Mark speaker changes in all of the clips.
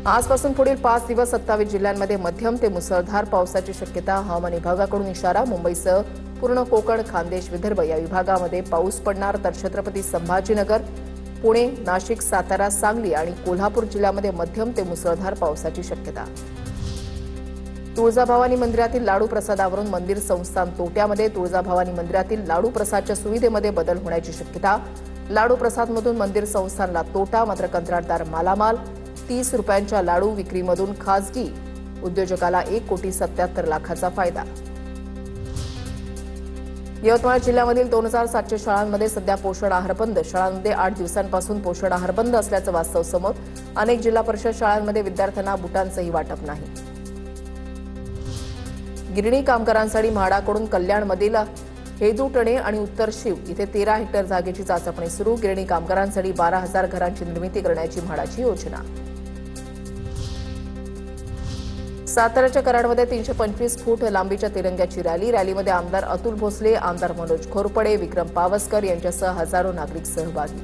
Speaker 1: आजपासून पुढील 5 दिवस 27 जिल्ह्यांमध्ये मध्यम ते मुसळधार पावसाची शक्यता. हवामान विभागाकडून इशारा. मुंबईसह पूर्ण कोकण, खानदेश, विदर्भ या विभागामध्ये पाऊस पडणार. तर छत्रपती संभाजीनगर, पुणे, नाशिक, सातारा, सांगली आणि कोल्हापूर जिल्ह्यामध्ये मध्यम ते मुसळधार पावसाची शक्यता. तुळजाभवानी मंदिरातील लाडू प्रसादावरून मंदिर संस्थान तोट्यामध्ये. तुळजाभवानी मंदिरातील लाडू प्रसादच्या सुविधेमध्ये बदल होण्याची शक्यता. लाडू प्रसादमधून मंदिर संस्थानला तोटा, मात्र कंत्राटदार मालामाल. 30 रुपयांच्या लाडू विक्रीमधून खासगी उद्योजकाला 1,77,00,000चा फायदा. यवतमाळ जिल्ह्यामधील 2,700 शाळांमध्ये सध्या पोषण आहार बंद. शाळांमध्ये 8 दिवसांपासून पोषण आहार बंद असल्याचं वास्तव समोर. अनेक जिल्हा परिषद शाळांमध्ये विद्यार्थ्यांना बुटांचंही वाटप नाही. गिरणी कामगारांसाठी म्हाडाकडून कल्याणमधील हेदुटणे आणि उत्तर शिव इथे 13 हेक्टर जागेची चाचपणी सुरू. गिरणी कामगारांसाठी 12,000 घरांची निर्मिती करण्याची म्हाडाची योजना. साताऱ्याच्या कराडमध्ये 325 फूट लांबीच्या तिरंग्याची रॅलीमध्ये आमदार अतुल भोसले, आमदार मनोज घोरपडे, विक्रम पावसकर यांच्यासह हजारो नागरिक सहभागी.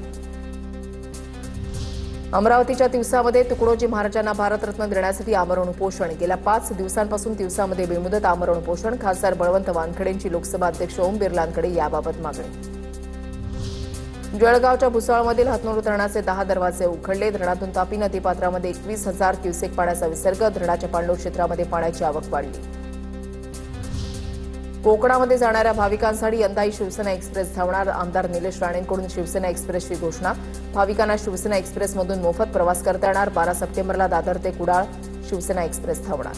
Speaker 1: अमरावतीच्या तिवसामध्ये तुकडोजी महाराजांना भारतरत्न देण्यासाठी आमरण उपोषण. गेल्या 5 दिवसांपासून तिवसामध्ये बेमुदत आमरण उपोषण. खासदार बळवंत वानखेडेंची लोकसभा अध्यक्ष ओम बिर्लांकडे याबाबत मागणी. जळगावच्या भुसावळमधील हातनूर धरणाचे 10 दरवाजे उघडले. धरणातून तापी नदीपात्रामध्ये 21,000 क्युसेक पाण्याचा विसर्ग. धरणाच्या पाणलोट क्षेत्रामध्ये पाण्याची आवक वाढली. कोकणामध्ये जाणाऱ्या भाविकांसाठी यंदाही शिवसेना एक्सप्रेस धावणार. आमदार निलेश राणेंकडून शिवसेना एक्सप्रेसची घोषणा. भाविकांना शिवसेना एक्सप्रेसमधून मोफत प्रवास करता येणार. 12 सप्टेंबरला दादर ते कुडाळ शिवसेना एक्सप्रेस धावणार.